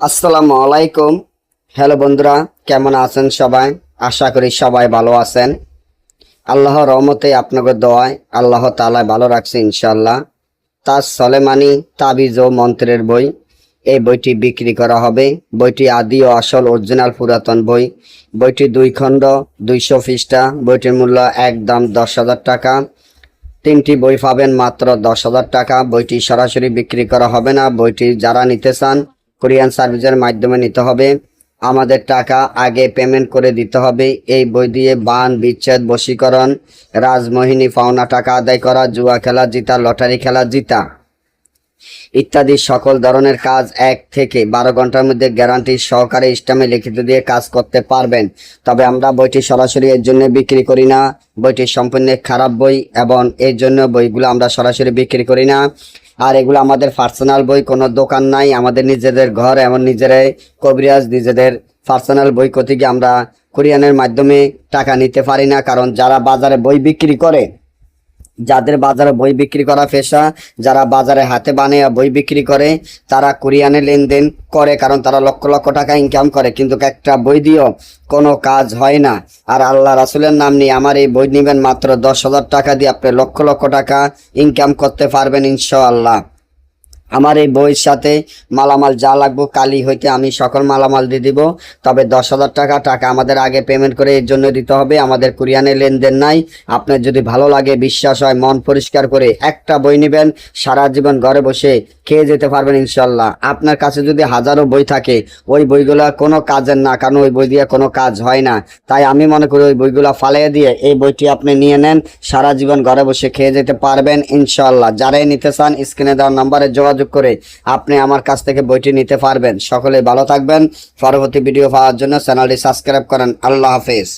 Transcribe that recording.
আসসালামু আলাইকুম। হ্যালো বন্ধুরা, কেমন আছেন সবাই? আশা করি সবাই ভালো আছেন। আল্লাহর রহমতে আপনাদের দোয়ায় আল্লাহ তাআলা ভালো রাখছে ইনশাআল্লাহ। তাজ সলেমানি তাবিজ ও মন্ত্রের বই, এই বইটি বিক্রি করা হবে। বইটি আদি ও আসল অরিজিনাল পুরাতন বই। বইটি 2 খণ্ড, 200 পৃষ্ঠা। বইটির মূল্য একদম 10,000 টাকা। 3টি বই পাবেন মাত্র 10,000 টাকা। বইটি সরাসরি বিক্রি করা হবে না। বইটি যারা নিতে চান কোরিয়ান সার্ভিসের মাধ্যমে নিতে হবে। আমাদের টাকা আগে পেমেন্ট করে দিতে হবে। এই বই দিয়ে বান, বিচ্ছেদ, বশীকরণ, রাজমোহিনী, পাওনা টাকা আদায় করা, জুয়া খেলা জিতা, লটারি খেলা জিতা ইত্যাদি সকল ধরনের কাজ 1 থেকে 12 ঘন্টার মধ্যে গ্যারান্টি সহকারে স্ট্যাম্পে লিখিত দিয়ে কাজ করতে পারবেন। তবে আমরা বইটি সরাসরি এর জন্য বিক্রি করি না। বইটি সম্পূর্ণ খারাপ বই এবং এর জন্য বইগুলো আমরা সরাসরি বিক্রি করি না। আর এগুলো আমাদের পার্সোনাল বই, কোনো দোকান নাই, আমাদের নিজেদের ঘর, এমন নিজেরাই কবিরাজ, নিজেদের পার্সোনাল বই কোথেকে আমরা কোরিয়ানের মাধ্যমে টাকা নিতে পারি না। কারণ যারা বাজারে বই বিক্রি করে, যাদের বাজারে বই বিক্রি করা পেশা, যারা বাজারে হাতে বানিয়ে বই বিক্রি করে, তারা কোরিয়ানে লেনদেন করে, কারণ তারা লক্ষ লক্ষ টাকা ইনকাম করে, কিন্তু একটা বই দিয়েও কোনো কাজ হয় না। আর আল্লাহ রাসূলের নাম নিয়ে আমার এই বই নেবেন মাত্র 10,000 টাকা দিয়ে আপনি লক্ষ লক্ষ টাকা ইনকাম করতে পারবেন ইনশাআল্লাহ। আমার এই বইয়ের সাথে মালামাল যা লাগবে কালি হইতে আমি সকল মালামাল দিয়ে দিব। তবে 10,000 টাকা আমাদের আগে পেমেন্ট করে এর জন্য দিতে হবে। আমাদের কোরিয়ানে লেনদেন নাই। আপনার যদি ভালো লাগে, বিশ্বাস হয়, মন পরিষ্কার করে একটা বই নেবেন, সারা জীবন ঘরে বসে খেয়ে যেতে পারবেন ইনশাল্লাহ। আপনার কাছে যদি হাজারো বই থাকে, ওই বইগুলা কোনো কাজের না, কারণ ওই বই দিয়ে কোনো কাজ হয় না। তাই আমি মনে করি ওই বইগুলা ফালিয়ে দিয়ে এই বইটি আপনি নিয়ে নেন, সারা জীবন ঘরে বসে খেয়ে যেতে পারবেন ইনশাল্লাহ। যারাই নিতে চান স্ক্রিনে দেওয়ার নম্বরে যোগাযোগ করে আপনি আমার কাছ থেকে বইটি নিতে পারবেন। সকলে ভালো থাকবেন। পরবর্তী ভিডিও পাওয়ার জন্য চ্যানেলটি সাবস্ক্রাইব করেন। আল্লাহ হাফেজ।